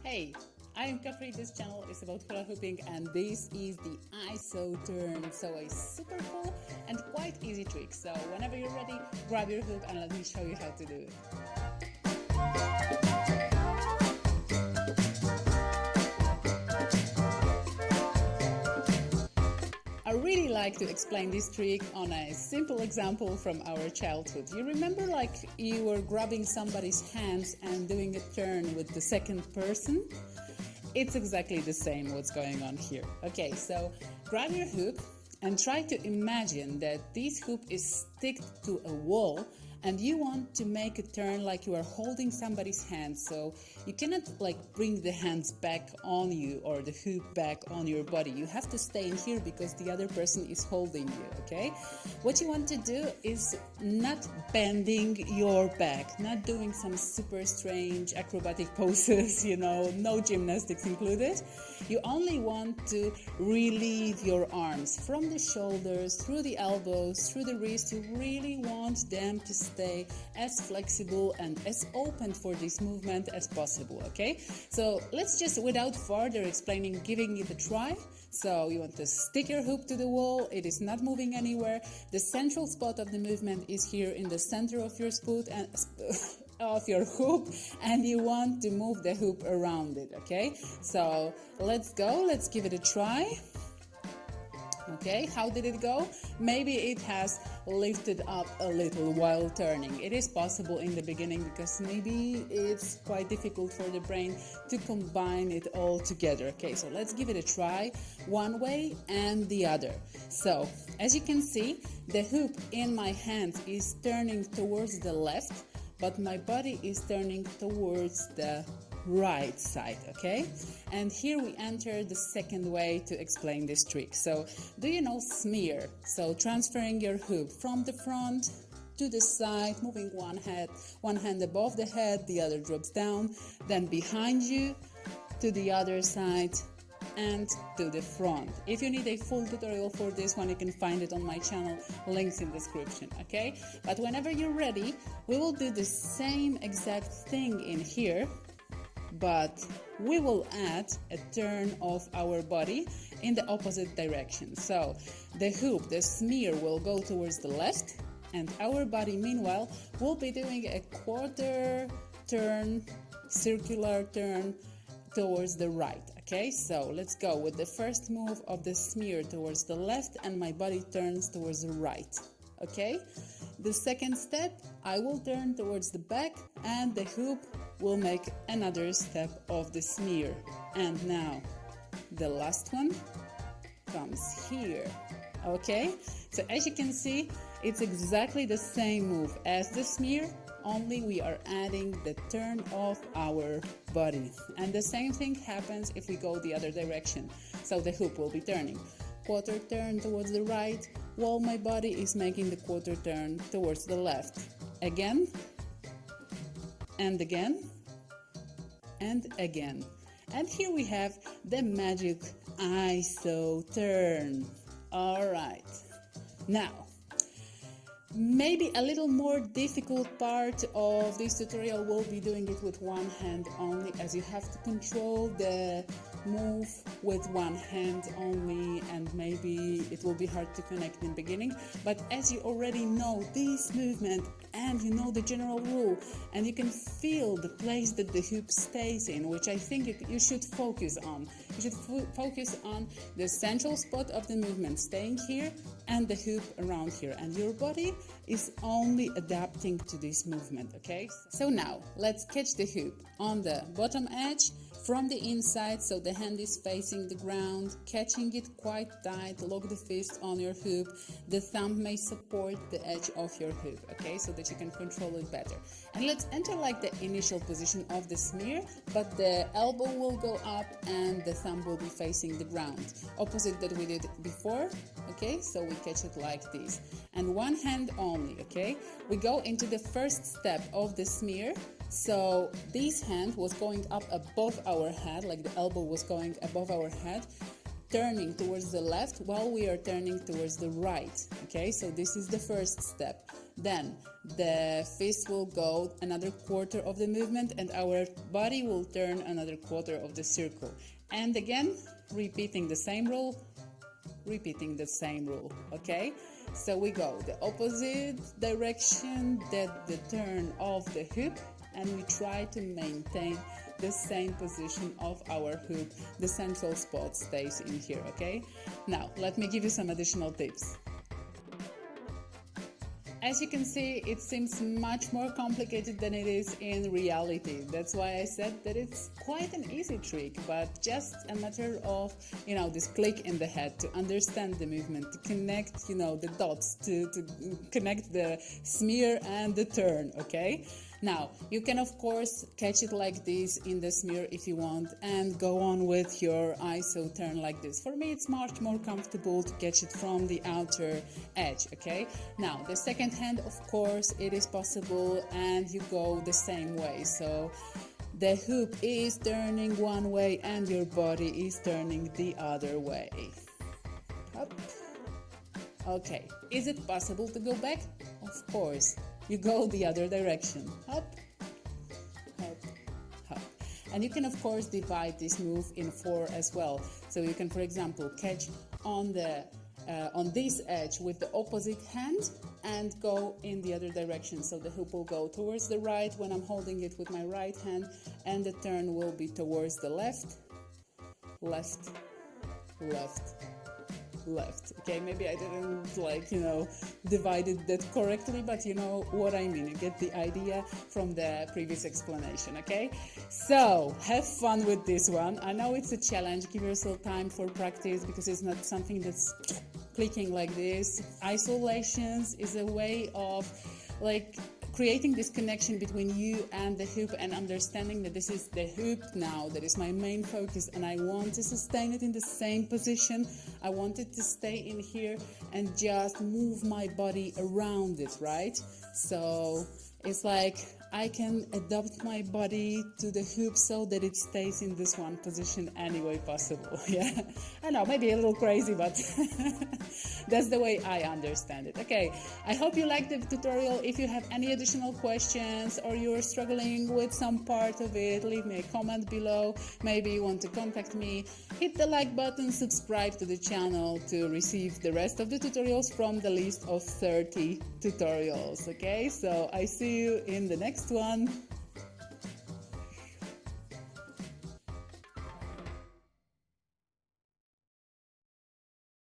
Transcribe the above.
Hey, I am Capri. This channel is about hula hooping and this is the ISO turn. So a super cool and quite easy trick. So whenever you're ready, grab your hoop and let me show you how to do it. I really like to explain this trick on a simple example from our childhood. You remember like you were grabbing somebody's hands and doing a turn with the second person? It's exactly the same what's going on here. Okay, so grab your hoop and try to imagine that this hoop is sticked to a wall and you want to make a turn like you are holding somebody's hand, so you cannot like bring the hands back on you or the hoop back on your body. You have to stay in here because the other person is holding you, okay? What you want to do is not bending your back, not doing some super strange acrobatic poses, no gymnastics included. You only want to relieve your arms from the shoulders, through the elbows, through the wrist. You really want them to stay as flexible and as open for this movement as possible, okay? So let's just, without further explaining, giving it a try. So you want to stick your hoop to the wall. It is not moving anywhere. The central spot of the movement is here in the center of your foot and of your hoop, and you want to move the hoop around it, okay? So let's go, let's give it a try. Okay, how did it go? Maybe it has lifted up a little while turning. It is possible in the beginning because maybe it's quite difficult for the brain to combine it all together. Okay, so let's give it a try, one way and the other. So as you can see, the hoop in my hand is turning towards the left, but my body is turning towards the right side, okay? And here we enter the second way to explain this trick. So do you know smear? So transferring your hoop from the front to the side, moving one hand above the head, the other drops down, then behind you to the other side and to the front. If you need a full tutorial for this one, you can find it on my channel, links in description, okay? But whenever you're ready, we will do the same exact thing in here, but we will add a turn of our body in the opposite direction. So the hoop, the smear, will go towards the left, and our body meanwhile will be doing a quarter turn, circular turn towards the right. Okay, so let's go with the first move of the smear towards the left, and my body turns towards the right. Okay, the second step, I will turn towards the back and the hoop will make another step of the smear. And now the last one comes here. Okay, so as you can see, it's exactly the same move as the smear, only we are adding the turn of our body. And the same thing happens if we go the other direction. So the hoop will be turning quarter turn towards the right, while my body is making the quarter turn towards the left. Again, and again, and again. And here we have the magic ISO turn. All right. Now, maybe a little more difficult part of this tutorial will be doing it with one hand only, as you have to control the move with one hand only, and maybe it will be hard to connect in the beginning. But as you already know this movement and you know the general rule, and you can feel the place that the hoop stays in, which I think you should focus on. You should focus on the central spot of the movement, staying here, and the hoop around here, and your body is only adapting to this movement, okay? So now let's catch the hoop on the bottom edge from the inside, so the hand is facing the ground, catching it quite tight. Lock the fist on your hoop. The thumb may support the edge of your hoop, okay, so that you can control it better. And let's enter like the initial position of the smear, but the elbow will go up and the thumb will be facing the ground, opposite that we did before, okay? So we catch it like this, and one hand only, okay? We go into the first step of the smear. So this hand was going up above our head, like the elbow was going above our head, turning towards the left while we are turning towards the right. Okay, so this is the first step. Then the fist will go another quarter of the movement and our body will turn another quarter of the circle. And again, repeating the same rule, okay? So we go the opposite direction, that the turn of the hoop, and we try to maintain the same position of our hoop. The central spot stays in here, okay? Now, let me give you some additional tips. As you can see, it seems much more complicated than it is in reality. That's why I said that it's quite an easy trick, but just a matter of, this click in the head to understand the movement, to connect, the dots, to connect the smear and the turn, okay? Now, you can of course catch it like this in the smear if you want and go on with your ISO turn like this. For me, it's much more comfortable to catch it from the outer edge, okay? Now, the second hand, of course, it is possible and you go the same way. So the hoop is turning one way and your body is turning the other way. Up. Okay, is it possible to go back? Of course. You go the other direction. Up, up, up. And you can, of course, divide this move in 4 as well. So you can, for example, catch on this edge with the opposite hand and go in the other direction. So the hoop will go towards the right when I'm holding it with my right hand, and the turn will be towards the left, left, left, left. Okay, maybe I didn't divide it that correctly, but you know what I mean. You get the idea from the previous explanation, okay? So have fun with this one. I know it's a challenge. Give yourself time for practice because it's not something that's clicking like this. Isolations is a way of creating this connection between you and the hoop and understanding that this is the hoop now, that is my main focus, and I want to sustain it in the same position. I want it to stay in here and just move my body around it, right? So it's like I can adapt my body to the hoop so that it stays in this one position any way possible. Yeah, I know, maybe a little crazy, but that's the way I understand it. Okay, I hope you liked the tutorial. If you have any additional questions or you're struggling with some part of it, leave me a comment below. Maybe you want to contact me. Hit the like button, subscribe to the channel to receive the rest of the tutorials from the list of 30 tutorials. Okay, so I see you in the next one.